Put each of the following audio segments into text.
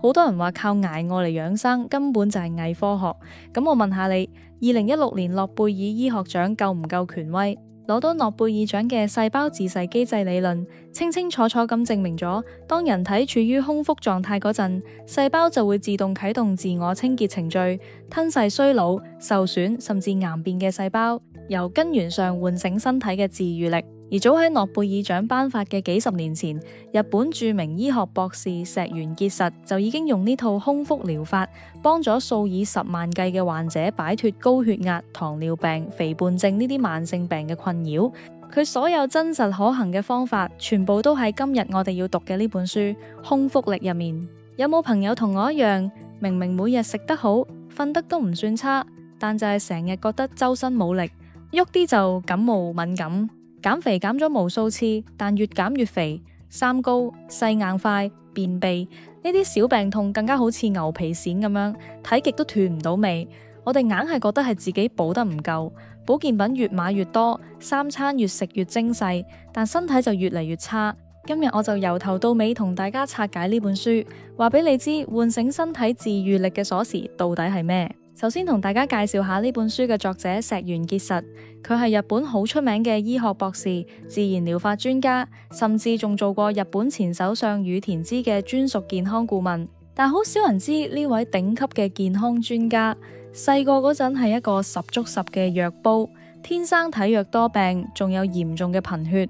好多人話靠捱餓嚟養生，根本就係偽科學。咁我問下你，2016年諾貝爾醫學獎夠唔夠權威？攞到諾貝爾獎嘅細胞自噬機制理論，清清楚楚咁證明咗，當人體處於空腹狀態嗰陣，細胞就會自動啟動自我清潔程序，吞噬衰老、受損甚至癌變嘅細胞，由根源上喚醒身體嘅治癒力。而早喺諾貝爾獎頒發嘅幾十年前，日本著名醫學博士石原潔實就已經用呢套空腹療法，幫咗數以10萬計嘅患者擺脫高血壓、糖尿病、肥胖症呢啲慢性病嘅困擾。佢所有真實可行嘅方法，全部都喺今日我哋要讀嘅呢本書《空腹力》入面。有冇朋友同我一樣，明明每日食得好，瞓得都唔算差，但就係成日覺得周身冇力，喐啲就感冒敏感？減肥減咗無數次，但越減越肥，三高、細硬塊、便秘呢啲小病痛更加好似牛皮癬咁樣，睇極都斷唔到尾。我哋硬係覺得係自己補得唔夠，保健品越買越多，三餐越食越精細，但身體就越嚟越差。今日我就由頭到尾同大家拆解呢本書，話俾你知喚醒身體治癒力嘅鎖匙到底係咩。首先同大家介紹下呢本書嘅作者石原潔實，佢係日本好出名嘅醫學博士、自然療法專家，甚至仲做過日本前首相羽田孜嘅專屬健康顧問。但好少人知呢位頂級嘅健康專家，細個嗰陣係一個十足十嘅藥煲，天生體弱多病，仲有嚴重嘅貧血。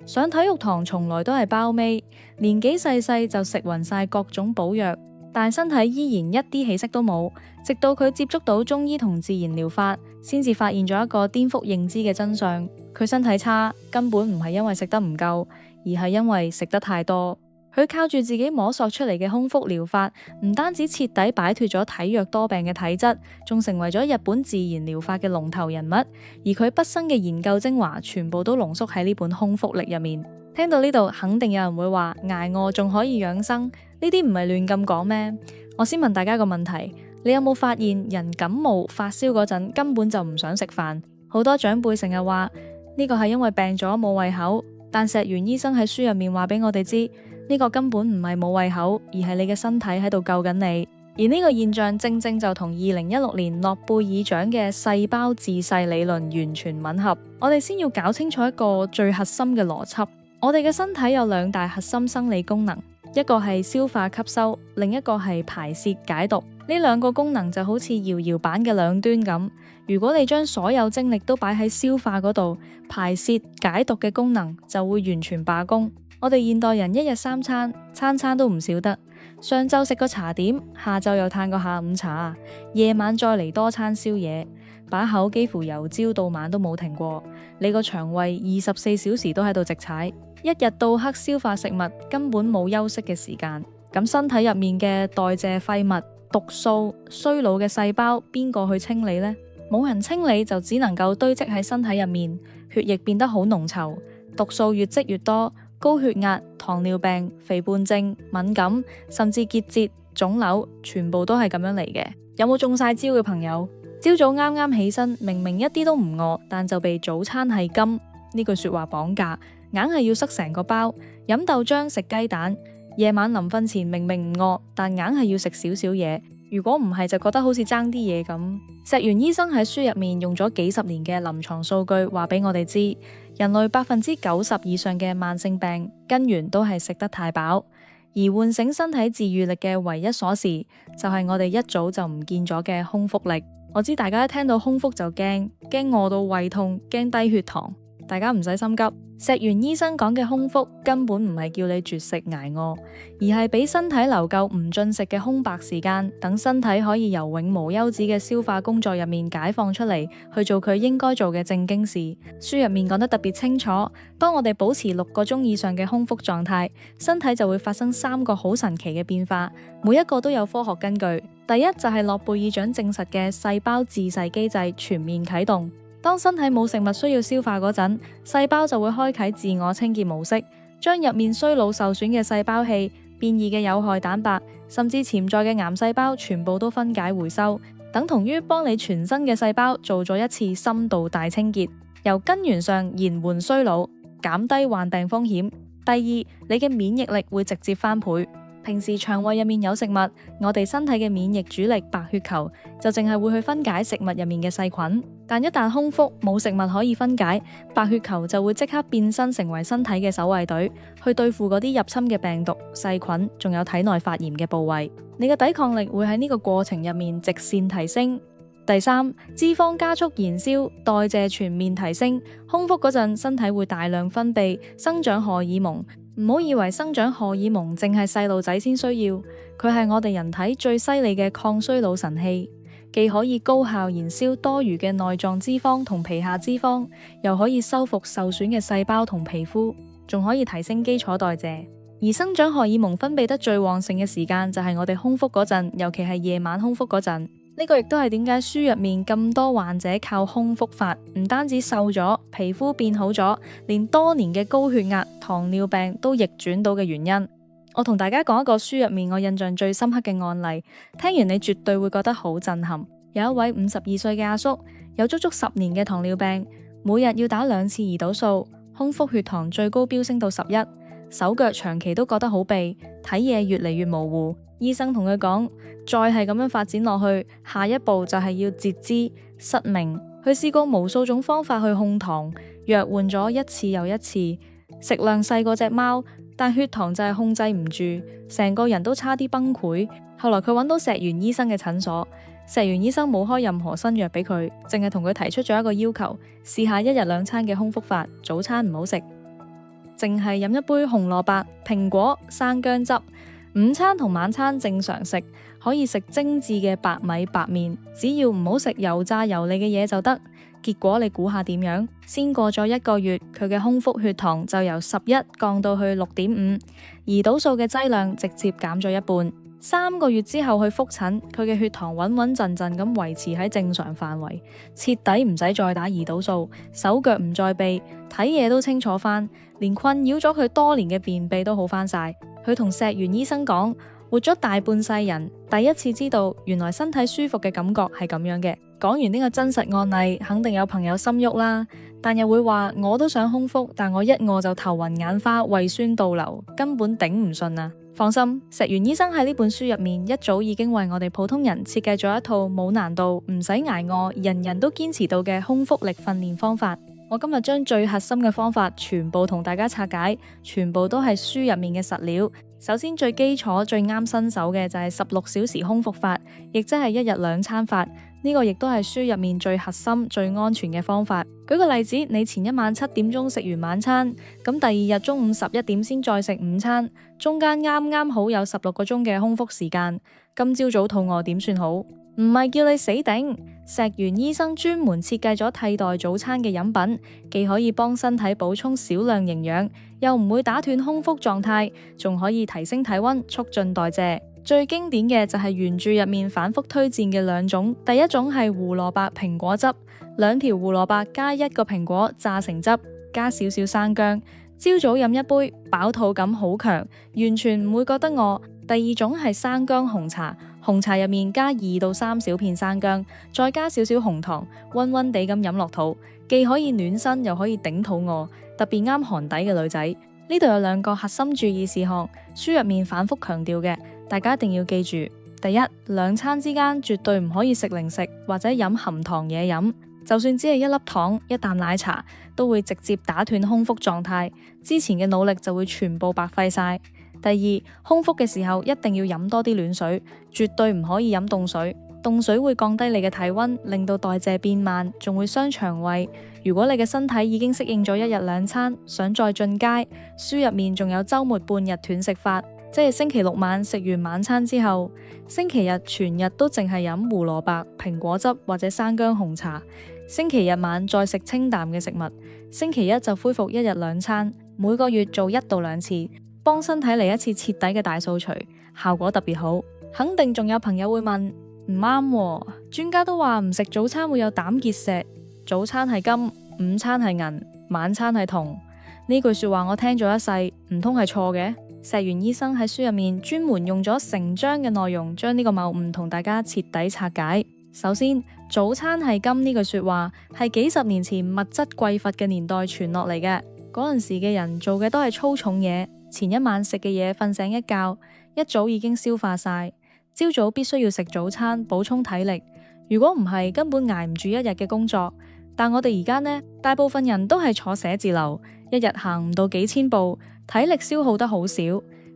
上體育堂從來都係包尾，年紀細細就食勻晒各種補藥，但身體依然一啲起色都冇。直到佢接觸到中醫同自然療法，先至發現咗一個顛覆認知嘅真相。佢身體差根本唔係因為食得唔夠，而係因為食得太多。佢靠住自己摸索出嚟嘅空腹療法，唔單止徹底擺脫咗體弱多病嘅體質，仲成為咗日本自然療法嘅龍頭人物。而佢畢生嘅研究精華，全部都濃縮喺呢本空腹力入面。聽到呢度，肯定有人會話捱餓仲可以養生，呢啲唔係亂咁講咩？我先問大家個問題，你有冇發現人感冒發燒嗰陣根本就唔想食飯？好多長輩成日話呢個係因為病咗冇胃口，但石原醫生喺書入面話俾我哋知，呢個根本唔係冇胃口，而係你嘅身體喺度救緊你。而呢個現象正正就同2016年諾貝爾獎嘅細胞自噬理論完全吻合。我哋先要搞清楚一個最核心嘅邏輯，我哋嘅身體有兩大核心生理功能，一個係消化吸收，另一個係排泄解毒。呢兩個功能就好似搖搖板嘅兩端咁，如果你將所有精力都擺喺消化嗰度，排泄解毒嘅功能就會完全罷工。我哋現代人一日三餐，餐餐都唔少得，上晝食個茶點，下晝又嘆個下午茶，夜晚再嚟多餐宵夜，把口幾乎由朝到晚都冇停過。你個腸胃24小時都喺度直踩，一日到黑消化食物，根本冇休息嘅時間。咁身體入面嘅代謝廢物、毒素、衰老嘅細胞，邊個去清理呢？冇人清理就只能夠堆積喺身體入面，血液變得好濃稠，毒素越積越多，高血壓、糖尿病、肥胖症、敏感，甚至結節、腫瘤，全部都係咁樣嚟嘅。有冇中晒招嘅朋友？朝早啱啱起身，明明一啲都唔餓，但就被早餐係金呢句說話綁架，硬係要塞成個包，飲豆漿、食雞蛋。夜晚臨瞓前明明唔餓，但硬係要食少少嘢。如果唔係，就覺得好似爭啲嘢咁。石原醫生喺書入面用咗幾十年嘅臨床數據，話俾我哋知，人類90%以上嘅慢性病根源都係食得太飽，而喚醒身體治癒力嘅唯一鎖匙，就係我哋一早就唔見咗嘅空腹力。我知大家一聽到空腹就驚餓到胃痛，驚低血糖。大家唔使心急，石原醫生講嘅空腹根本唔係叫你絕食捱餓，而係俾身體留夠唔進食嘅空白時間，等身體可以由永無休止嘅消化工作入面解放出嚟，去做佢應該做嘅正經事。書入面講得特別清楚，當我哋保持6個鐘以上嘅空腹狀態，身體就會發生3個好神奇嘅變化，每一個都有科學根據。第一就係諾貝爾獎證實嘅細胞自噬機制全面啟動。當身體冇食物需要消化嗰陣，細胞就會開啟自我清潔模式，將入面衰老受損嘅細胞器、變異嘅有害蛋白，甚至潛在嘅癌細胞全部都分解回收，等同於幫你全身嘅細胞做咗一次深度大清潔，由根源上延緩衰老，減低患病風險。第二，你嘅免疫力會直接翻倍。平時腸胃入面有食物，我哋身體嘅免疫主力白血球就淨係會去分解食物入面嘅細菌，但一旦空腹冇食物可以分解，白血球就會即刻變身成為身體嘅守衛隊，去對付嗰啲入侵嘅病毒、細菌，仲有體內發炎嘅部位。你嘅抵抗力會喺呢個過程入面直線提升。第三，脂肪加速燃燒，代謝全面提升。空腹嗰陣，身體會大量分泌生長荷爾蒙。唔好以為生長荷爾蒙淨係細路仔先需要，佢係我哋人體最犀利嘅抗衰老神器，既可以高效燃燒多餘嘅內臟脂肪同皮下脂肪，又可以修復受損嘅細胞同皮膚，仲可以提升基礎代謝。而生長荷爾蒙分泌得最旺盛嘅時間就係我哋空腹嗰陣，尤其係夜晚空腹嗰陣。呢個亦都係點解書入面咁多患者靠空腹法，唔單止瘦咗，皮膚變好咗，連多年嘅高血壓、糖尿病都逆轉到嘅原因。我同大家講一個書入面我印象最深刻嘅案例，聽完你絕對會覺得好震撼。有一位52歲嘅阿叔，有足足10年嘅糖尿病，每日要打2次胰島素，空腹血糖最高飆升到11，手腳長期都覺得好痹，睇嘢越嚟越模糊。醫生同佢講，再係咁樣發展落去，下一步就係要截肢、失明。佢試過無數種方法去控糖，藥換咗一次又一次，食量細過隻貓，但血糖就係控制唔住，成個人都差啲崩潰。後來佢揾到石原醫生嘅診所，石原醫生冇開任何新藥俾佢，淨係同佢提出咗一個要求，試下1日2餐嘅空腹法，早餐唔好食，淨係飲一杯紅蘿蔔、蘋果、生薑汁。午餐同晚餐正常食，可以食精緻嘅白米白麵，只要唔好食油炸油膩嘅嘢就得。結果你估下點樣？先過咗1個月，佢嘅空腹血糖就由11降到去6.5，胰島素嘅劑量直接減咗一半。3個月之後去復診，佢嘅血糖穩穩陣陣咁維持喺正常範圍，徹底唔使再打胰島素，手腳唔再痹，睇嘢都清楚返，連困擾咗佢多年嘅便秘都好返晒。佢同石原醫生講，活咗大半世人，第一次知道原來身體舒服嘅感覺係咁樣嘅。講完呢個真實案例，肯定有朋友心喐啦，但又會話我都想空腹，但我一餓就頭暈眼花、胃酸倒流，根本頂唔順啊！放心，石原醫生喺呢本書入面一早已經為我哋普通人設計咗一套冇難度、唔使捱餓、人人都堅持到嘅空腹力訓練方法。我今日將最核心嘅方法全部同大家拆解，全部都係書入面嘅實料。首先最基礎、最啱新手嘅就係16小時空腹法，亦即係1日2餐法。呢個亦都係書入面最核心、最安全嘅方法。舉個例子，你前一晚7點鐘食完晚餐，咁第二日中午11點先再食午餐，中間啱啱好有16個鐘嘅空腹時間。今朝早肚餓點算好？唔係叫你死頂，石原醫生專門設計咗替代早餐嘅飲品，既可以幫身體補充少量營養，又唔會打斷空腹狀態，仲可以提升體溫、促進代謝。最經典嘅就係原著入面反覆推薦嘅2種，第一種係胡蘿蔔蘋果汁，2條胡蘿蔔加1個蘋果榨成汁，加少少生薑，朝早飲一杯，飽肚感好強，完全唔會覺得餓。第二種係生薑紅茶，紅茶入面加2到3小片生薑，再加少少紅糖，溫溫地咁飲落肚，既可以暖身又可以頂肚餓，特別啱寒底嘅女仔。呢度有2個核心注意事項，書入面反覆強調嘅，大家一定要記住。第一，2餐之間絕對唔可以食零食或者飲含糖嘢飲，就算只係1粒糖、1啖奶茶，都會直接打斷空腹狀態，之前嘅努力就會全部白費晒。第二，空腹嘅時候一定要飲多啲暖水，絕對唔可以飲凍水。凍水會降低你嘅體溫，令到代謝變慢，仲會傷腸胃。如果你嘅身體已經適應咗1日2餐，想再進階，書入面仲有週末半日斷食法，即係星期6晚食完晚餐之後，星期日全日都淨係飲胡蘿蔔、蘋果汁或者生薑紅茶，星期日晚再食清淡嘅食物，星期一就恢復1日2餐，每個月做1到2次，幫身體嚟一次徹底嘅大掃除，效果特別好。肯定仲有朋友會問，唔啱喎，專家都話唔食早餐會有膽結石，早餐係金，午餐係銀，晚餐係銅。呢句說話我聽咗一世，唔通係錯嘅？石原醫生喺書入面專門用咗成章嘅內容，將呢個謬誤同大家徹底拆解。首先，早餐係金呢句說話係幾十年前物質匱乏嘅年代傳落嚟嘅，嗰陣時嘅人做嘅都係粗重嘢，前一晚食嘅嘢瞓醒一覺，一早已經消化晒。朝早必須要食早餐補充體力，如果唔係根本捱唔住一日嘅工作。但我哋而家呢，大部分人都係坐寫字樓，一日行唔到幾千步，體力消耗得好少。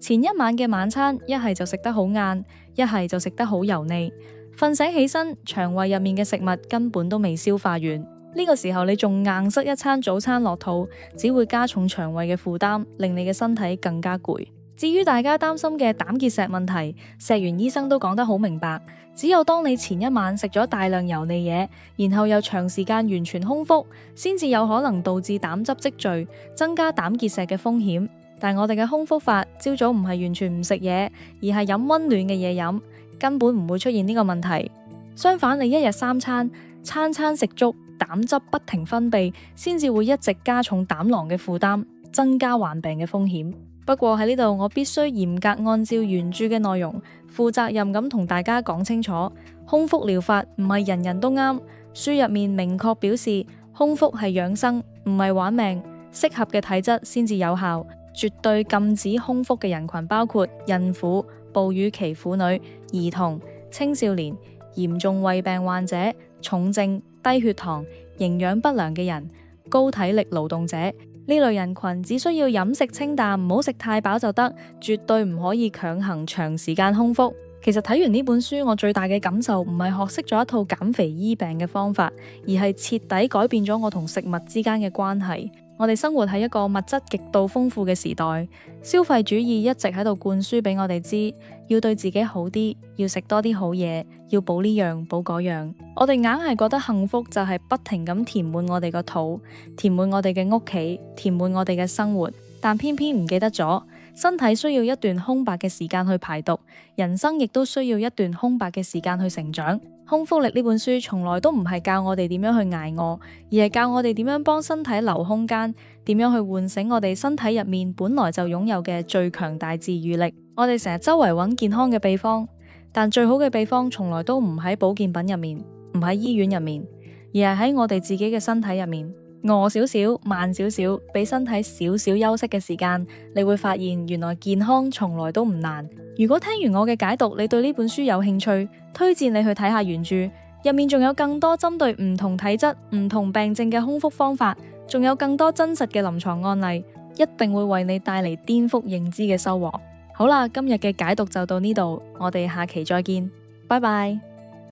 前一晚嘅晚餐一係就食得好晏，一係就食得好油膩。瞓醒起身，腸胃入面嘅食物根本都未消化完。呢個時候你仲硬塞一餐早餐落肚，只會加重腸胃嘅負擔，令你嘅身體更加攰。至於大家擔心嘅膽結石問題，石原醫生都講得好明白，只有當你前一晚食咗大量油膩嘢，然後又長時間完全空腹，先至有可能導致膽汁積聚，增加膽結石嘅風險。但我哋嘅空腹法，朝早唔係完全唔食嘢，而係飲溫暖嘅嘢飲，根本唔會出現呢個問題。相反，你一日三餐，餐餐食足，膽汁不停分泌，先至會一直加重膽囊嘅負擔，增加患病嘅風險。不過喺呢度，我必須嚴格按照原著嘅內容，負責任咁同大家講清楚，空腹療法唔係人人都啱。書入面明確表示，空腹係養生，唔係玩命，適合嘅體質先至有效。絕對禁止空腹嘅人群包括孕婦、哺乳期婦女、兒童、青少年、嚴重胃病患者、重症、低血糖、營養不良嘅人、高體力勞動者。呢類人群只需要飲食清淡，唔好食太飽就得，絕對唔可以強行長時間空腹。其實睇完呢本書，我最大嘅感受唔係學識咗一套減肥醫病嘅方法，而係徹底改變咗我同食物之間嘅關係。我哋生活喺一個物質極度豐富嘅時代，消費主義一直喺度灌輸俾我哋知，要對自己好啲，要食多啲好嘢，要補呢樣補嗰樣。我哋硬係覺得幸福就係不停咁填滿我哋個肚，填滿我哋嘅屋企，填滿我哋嘅生活，但偏偏唔記得咗，身體需要一段空白嘅時間去排毒，人生亦都需要一段空白嘅時間去成長。空腹力呢本書從來都唔係教我哋點樣去捱餓，而係教我哋點樣幫身體留空間，點樣去喚醒我哋身體入面本來就擁有嘅最強大治癒力。我哋成日周圍揾健康嘅秘方，但最好嘅秘方從來都唔喺保健品入面，唔喺醫院入面，而係喺我哋自己嘅身體入面。餓少少，慢少少，俾身體少少休息嘅時間，你會發現原來健康從來都唔難。如果聽完我嘅解讀，你對呢本書有興趣，推薦你去睇下原著，入面仲有更多針對唔同體質、唔同病症嘅空腹方法，仲有更多真實嘅臨床案例，一定會為你帶嚟顛覆認知嘅收穫。好啦，今日嘅解讀就到呢度，我哋下期再見，拜拜。